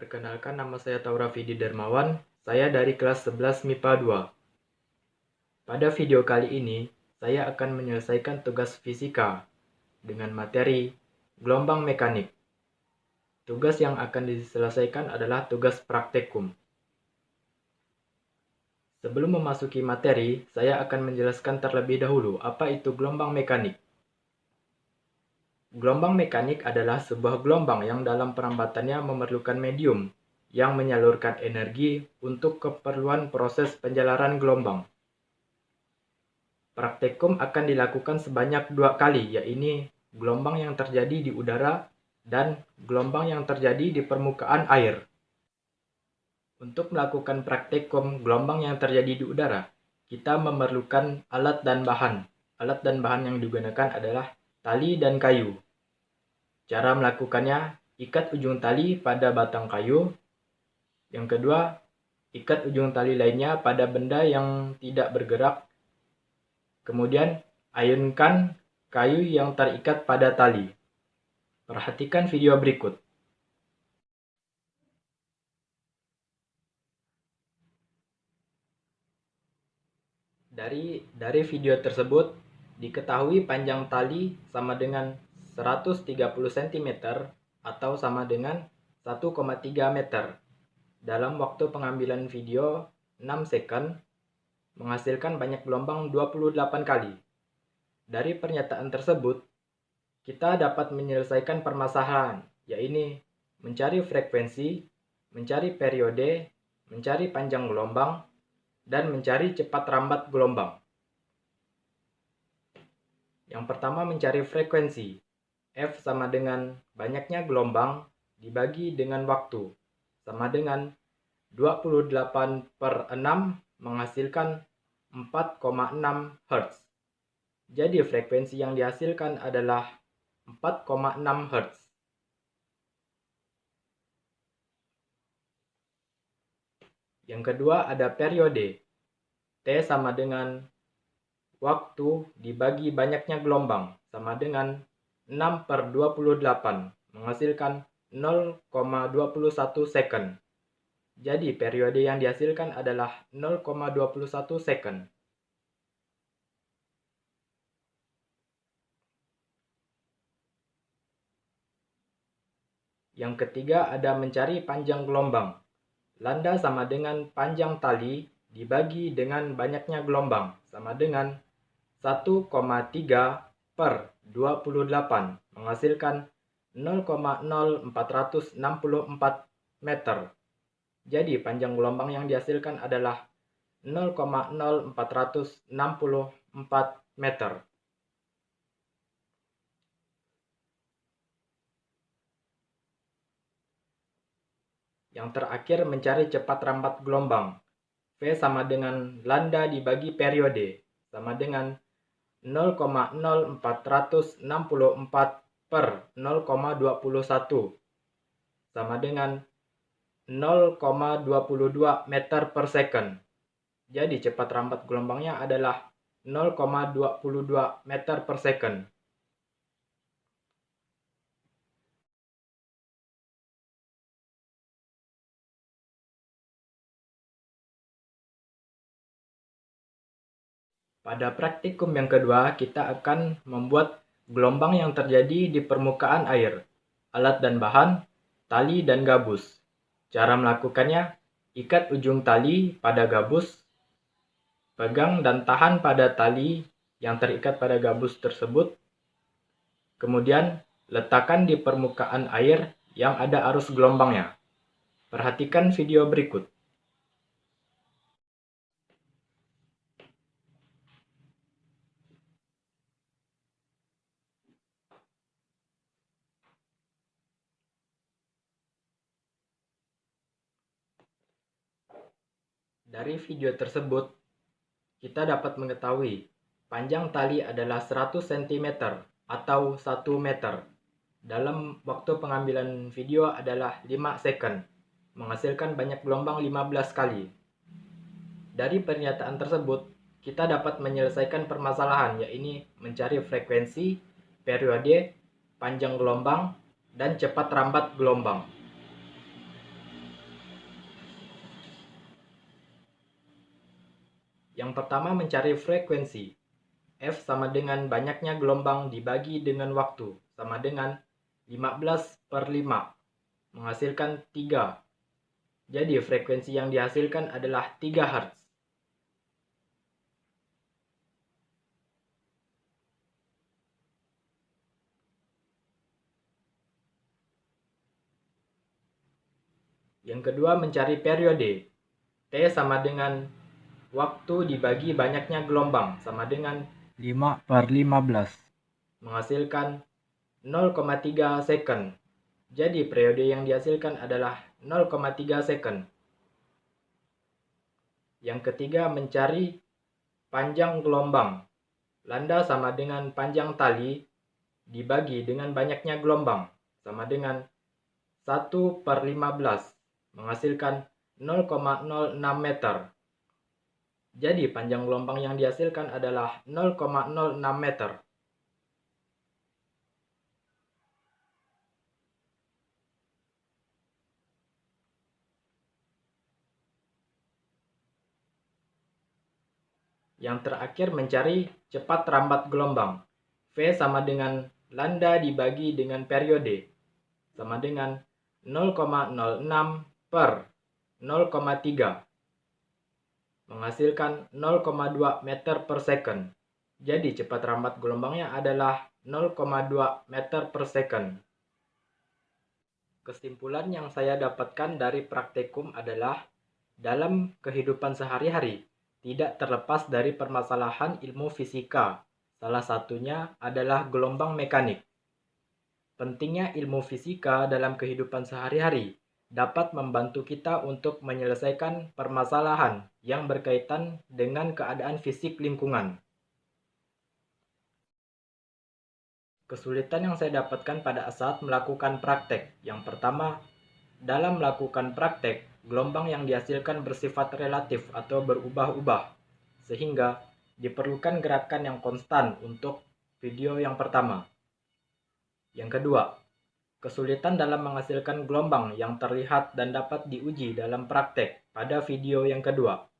Perkenalkan, nama saya Taura Vidi Darmawan, saya dari kelas 11 MIPA 2. Pada video kali ini, saya akan menyelesaikan tugas fisika dengan materi gelombang mekanik. Tugas yang akan diselesaikan adalah tugas praktikum. Sebelum memasuki materi, saya akan menjelaskan terlebih dahulu apa itu gelombang mekanik. Gelombang mekanik adalah sebuah gelombang yang dalam perambatannya memerlukan medium yang menyalurkan energi untuk keperluan proses penjalaran gelombang. Praktikum akan dilakukan sebanyak 2 kali, yaitu gelombang yang terjadi di udara dan gelombang yang terjadi di permukaan air. Untuk melakukan praktikum gelombang yang terjadi di udara, kita memerlukan alat dan bahan. Alat dan bahan yang digunakan adalah tali dan kayu. Cara melakukannya, ikat ujung tali pada batang kayu. Yang kedua, ikat ujung tali lainnya pada benda yang tidak bergerak. Kemudian, ayunkan kayu yang terikat pada tali. Perhatikan video berikut. Dari video tersebut, diketahui panjang tali sama dengan 130 cm atau sama dengan 1,3 meter. Dalam waktu pengambilan video 6 second, menghasilkan banyak gelombang 28 kali. Dari pernyataan tersebut, kita dapat menyelesaikan permasalahan, yaitu mencari frekuensi, mencari periode, mencari panjang gelombang, dan mencari cepat rambat gelombang. Yang pertama, mencari frekuensi. F sama dengan banyaknya gelombang dibagi dengan waktu, sama dengan 28/6 menghasilkan 4,6 Hz. Jadi frekuensi yang dihasilkan adalah 4,6 Hz. Yang kedua ada periode. T sama dengan waktu dibagi banyaknya gelombang, sama dengan 6/28 menghasilkan 0,21 second. Jadi periode yang dihasilkan adalah 0,21 second. Yang ketiga ada mencari panjang gelombang. Lambda sama dengan panjang tali dibagi dengan banyaknya gelombang, sama dengan 1,3/28 menghasilkan 0,0464 meter. Jadi panjang gelombang yang dihasilkan adalah 0,0464 meter. Yang terakhir mencari cepat rambat gelombang. V sama dengan lambda dibagi periode, sama dengan 0,0464/0,21 sama dengan 0,22 meter per second. Jadi cepat rambat gelombangnya adalah 0,22 meter per second. Pada praktikum yang kedua, kita akan membuat gelombang yang terjadi di permukaan air. Alat dan bahan, tali dan gabus. Cara melakukannya, ikat ujung tali pada gabus, pegang dan tahan pada tali yang terikat pada gabus tersebut. Kemudian, letakkan di permukaan air yang ada arus gelombangnya. Perhatikan video berikut. Dari video tersebut, kita dapat mengetahui panjang tali adalah 100 cm atau 1 meter. Dalam waktu pengambilan video adalah 5 second, menghasilkan banyak gelombang 15 kali. Dari pernyataan tersebut, kita dapat menyelesaikan permasalahan, yaitu mencari frekuensi, periode, panjang gelombang, dan cepat rambat gelombang. Yang pertama mencari frekuensi. F sama dengan banyaknya gelombang dibagi dengan waktu, sama dengan 15/5, menghasilkan 3. Jadi frekuensi yang dihasilkan adalah 3 Hz. Yang kedua mencari periode. T sama dengan waktu dibagi banyaknya gelombang, sama dengan 5/15, menghasilkan 0,3 second. Jadi periode yang dihasilkan adalah 0,3 second. Yang ketiga mencari panjang gelombang. Lambda sama dengan panjang tali dibagi dengan banyaknya gelombang, sama dengan 1/15, menghasilkan 0,06 meter. Jadi panjang gelombang yang dihasilkan adalah 0,06 meter. Yang terakhir mencari cepat rambat gelombang. V sama dengan lambda dibagi dengan periode, sama dengan 0,06 per 0,3, menghasilkan 0,2 meter per second. Jadi cepat rambat gelombangnya adalah 0,2 meter per second. Kesimpulan yang saya dapatkan dari praktikum adalah dalam kehidupan sehari-hari tidak terlepas dari permasalahan ilmu fisika. Salah satunya adalah gelombang mekanik. Pentingnya ilmu fisika dalam kehidupan sehari-hari dapat membantu kita untuk menyelesaikan permasalahan yang berkaitan dengan keadaan fisik lingkungan. Kesulitan yang saya dapatkan pada saat melakukan praktek. Yang pertama, dalam melakukan praktek, gelombang yang dihasilkan bersifat relatif atau berubah-ubah, sehingga diperlukan gerakan yang konstan untuk video yang pertama. Yang kedua, kesulitan dalam menghasilkan gelombang yang terlihat dan dapat diuji dalam praktek pada video yang kedua.